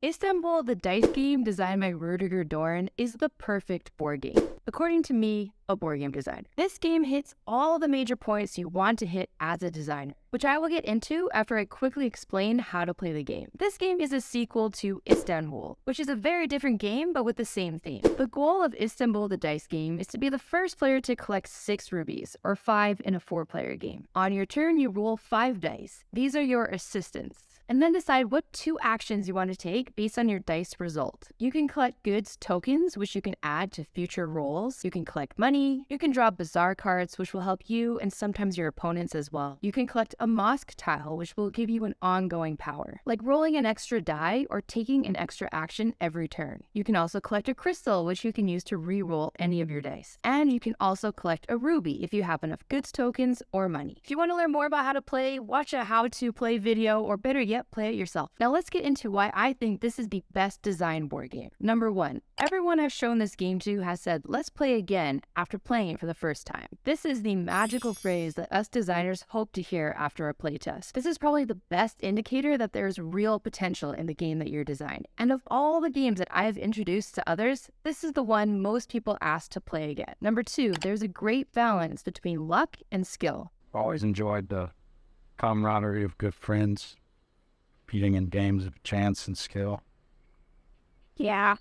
Istanbul, the dice game designed by Rudiger Dorn, is the perfect board game. According to me, a board game designer. This game hits all the major points you want to hit as a designer, which I will get into after I quickly explain how to play the game. This game is a sequel to Istanbul, which is a very different game but with the same theme. The goal of Istanbul, the dice game, is to be the first player to collect 6 rubies, or 5 in a 4-player game. On your turn, you roll 5 dice. These are your assistants. And then decide what 2 actions you want to take based on your dice result. You can collect goods tokens, which you can add to future rolls. You can collect money. You can draw bazaar cards, which will help you and sometimes your opponents as well. You can collect a mosque tile, which will give you an ongoing power, like rolling an extra die or taking an extra action every turn. You can also collect a crystal, which you can use to re-roll any of your dice. And you can also collect a ruby if you have enough goods tokens or money. If you want to learn more about how to play, watch a how to play video, or better yet, play it yourself. Now let's get into why I think this is the best design board game. Number 1, everyone I've shown this game to has said, let's play again after playing it for the first time. This is the magical phrase that us designers hope to hear after a playtest. This is probably the best indicator that there's real potential in the game that you're designing. And of all the games that I've introduced to others, this is the one most people ask to play again. Number 2, there's a great balance between luck and skill. Always enjoyed the camaraderie of good friends, competing in games of chance and skill. Yeah.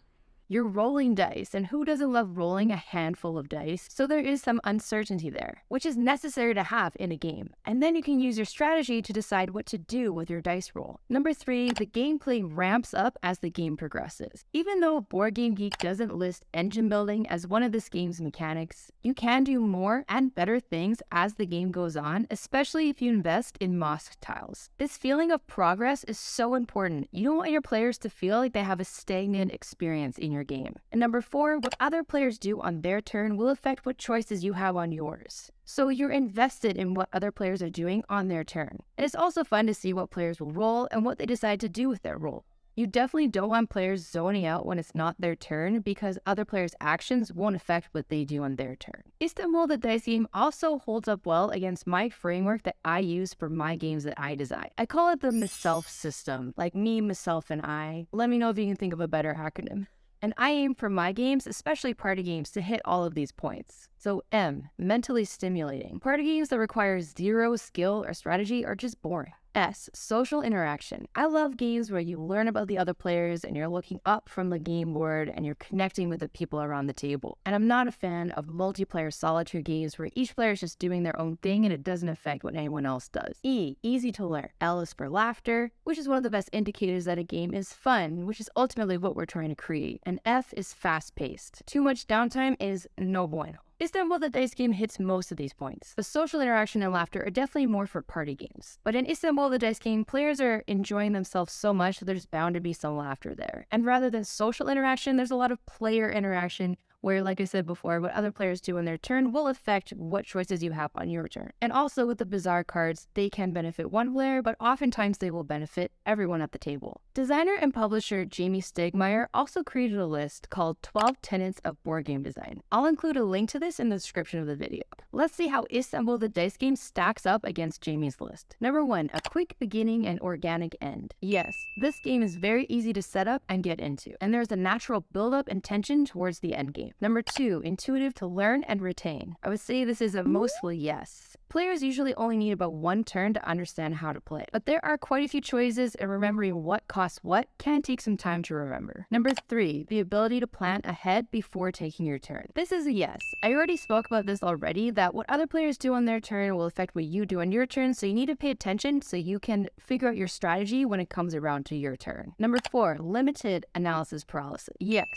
You're rolling dice, and who doesn't love rolling a handful of dice? So there is some uncertainty there, which is necessary to have in a game. And then you can use your strategy to decide what to do with your dice roll. Number 3, the gameplay ramps up as the game progresses. Even though Board Game Geek doesn't list engine building as one of this game's mechanics, you can do more and better things as the game goes on, especially if you invest in mosque tiles. This feeling of progress is so important. You don't want your players to feel like they have a stagnant experience in your game. And number 4, what other players do on their turn will affect what choices you have on yours. So you're invested in what other players are doing on their turn. And it's also fun to see what players will roll and what they decide to do with their roll. You definitely don't want players zoning out when it's not their turn because other players' actions won't affect what they do on their turn. Istanbul, the dice game, also holds up well against my framework that I use for my games that I design. I call it the MSELF system, like me, myself, and I. Let me know if you can think of a better acronym. And I aim for my games, especially party games, to hit all of these points. So M, mentally stimulating. Party games that require 0 skill or strategy are just boring. S, social interaction. I love games where you learn about the other players and you're looking up from the game board and you're connecting with the people around the table. And I'm not a fan of multiplayer solitaire games where each player is just doing their own thing and it doesn't affect what anyone else does. E, easy to learn. L is for laughter, which is one of the best indicators that a game is fun, which is ultimately what we're trying to create. And F is fast-paced. Too much downtime is no bueno. Istanbul, the dice game, hits most of these points. The social interaction and laughter are definitely more for party games. But in Istanbul, the dice game, players are enjoying themselves so much that there's bound to be some laughter there. And rather than social interaction, there's a lot of player interaction where, like I said before, what other players do on their turn will affect what choices you have on your turn. And also with the bazaar cards, they can benefit one player, but oftentimes they will benefit everyone at the table. Designer and publisher Jamey Stegmaier also created a list called 12 Tenets of Board Game Design. I'll include a link to this in the description of the video. Let's see how Istanbul, the dice game, stacks up against Jamey's list. Number 1, a quick beginning and organic end. Yes, this game is very easy to set up and get into, and there's a natural build-up and tension towards the end game. Number 2, intuitive to learn and retain. I would say this is a mostly yes. Players usually only need about 1 turn to understand how to play, but there are quite a few choices and remembering what costs what can take some time to remember. Number 3, the ability to plan ahead before taking your turn. This is a yes. I already spoke about this already, that what other players do on their turn will affect what you do on your turn, so you need to pay attention so you can figure out your strategy when it comes around to your turn. Number 4, limited analysis paralysis. Yes.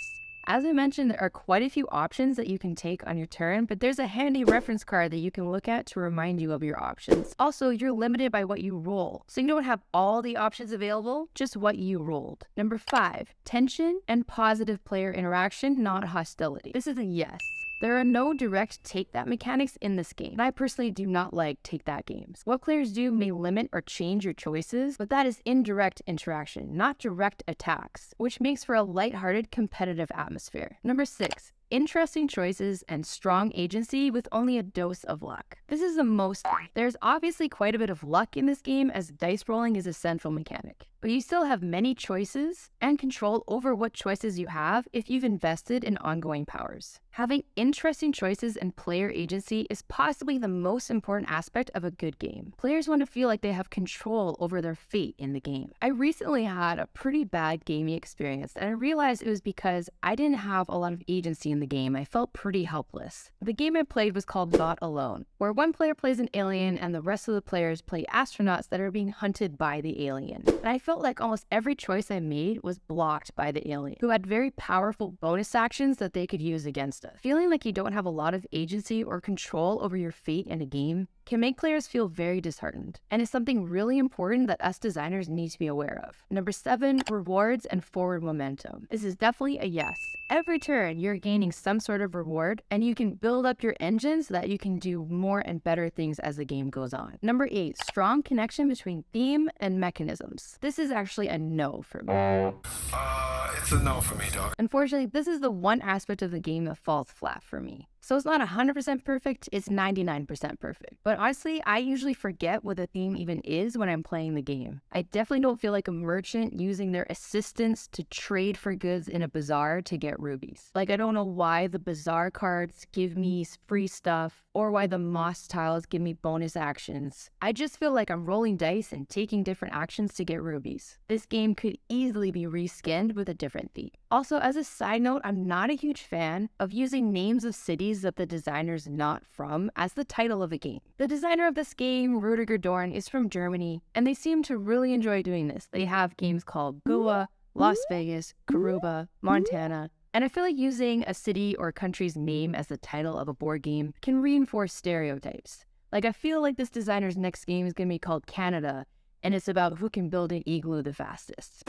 As I mentioned, there are quite a few options that you can take on your turn, but there's a handy reference card that you can look at to remind you of your options. Also, you're limited by what you roll, so you don't have all the options available, just what you rolled. Number 5, tension and positive player interaction, not hostility. This is a yes. There are no direct take-that mechanics in this game, and I personally do not like take-that games. What players do may limit or change your choices, but that is indirect interaction, not direct attacks, which makes for a lighthearted, competitive atmosphere. Number 6, interesting choices and strong agency with only a dose of luck. This is the most. There's obviously quite a bit of luck in this game, as dice rolling is a central mechanic, but you still have many choices and control over what choices you have if you've invested in ongoing powers. Having interesting choices and player agency is possibly the most important aspect of a good game. Players want to feel like they have control over their fate in the game. I recently had a pretty bad gaming experience, and I realized it was because I didn't have a lot of agency in the game. I felt pretty helpless. The game I played was called Not Alone, where one player plays an alien and the rest of the players play astronauts that are being hunted by the alien. And I felt like almost every choice I made was blocked by the alien, who had very powerful bonus actions that they could use against us. Feeling like you don't have a lot of agency or control over your fate in a game can make players feel very disheartened, and is something really important that us designers need to be aware of. Number 7, rewards and forward momentum. This is definitely a yes. Every turn, you're gaining some sort of reward, and you can build up your engine so that you can do more and better things as the game goes on. Number 8, strong connection between theme and mechanisms. This is actually a no for me. It's a no for me, dog. Unfortunately, this is the one aspect of the game that falls flat for me. So it's not 100% perfect, it's 99% perfect. But honestly, I usually forget what the theme even is when I'm playing the game. I definitely don't feel like a merchant using their assistants to trade for goods in a bazaar to get rubies. Like, I don't know why the bazaar cards give me free stuff, or why the moss tiles give me bonus actions. I just feel like I'm rolling dice and taking different actions to get rubies. This game could easily be reskinned with a different theme. Also, as a side note, I'm not a huge fan of using names of cities that the designer's not from as the title of a game. The designer of this game, Rudiger Dorn, is from Germany, and they seem to really enjoy doing this. They have games called Goa, Las Vegas, Karuba, Montana, and I feel like using a city or country's name as the title of a board game can reinforce stereotypes. Like, I feel like this designer's next game is going to be called Canada, and it's about who can build an igloo the fastest.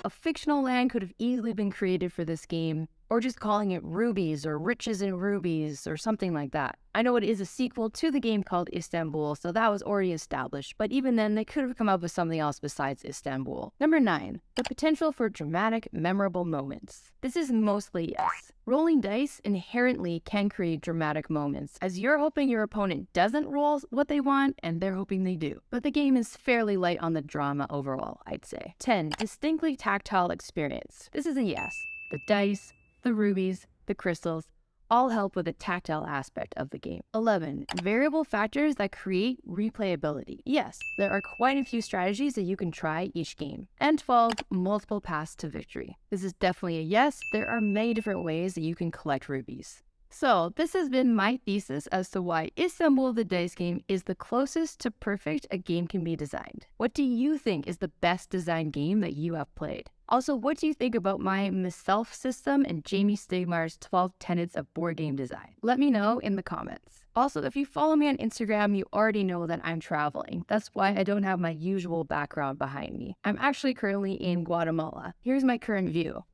A fictional land could have easily been created for this game, or just calling it Rubies or Riches in Rubies or something like that. I know it is a sequel to the game called Istanbul, so that was already established, but even then they could have come up with something else besides Istanbul. Number 9, the potential for dramatic, memorable moments. This is mostly yes. Rolling dice inherently can create dramatic moments, as you're hoping your opponent doesn't roll what they want and they're hoping they do. But the game is fairly light on the drama overall, I'd say. 10, distinctly tactile experience. This is a yes. The dice, the rubies, the crystals, all help with the tactile aspect of the game. 11, variable factors that create replayability. Yes, there are quite a few strategies that you can try each game. And 12, multiple paths to victory. This is definitely a yes. There are many different ways that you can collect rubies. So this has been my thesis as to why Istanbul the Dice game is the closest to perfect a game can be designed. What do you think is the best designed game that you have played? Also, what do you think about my MSELF system and Jamey Stegmaier's 12 tenets of board game design? Let me know in the comments. Also, if you follow me on Instagram, you already know that I'm traveling. That's why I don't have my usual background behind me. I'm actually currently in Guatemala. Here's my current view.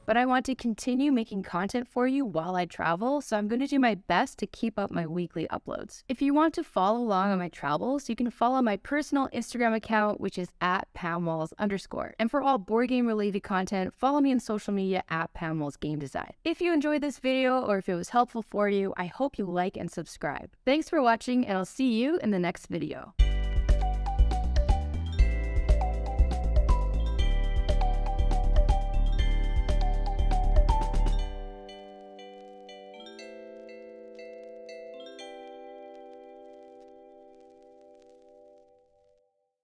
But I want to continue making content for you while I travel, so I'm going to do my best to keep up my weekly uploads. If you want to follow along on my travels, you can follow my personal Instagram account, which is @PamWalls_. And for all board game related content, follow me on social media @PamWallsGameDesign. If you enjoyed this video or if it was helpful for you, I hope you like and subscribe. Thanks for watching, and I'll see you in the next video.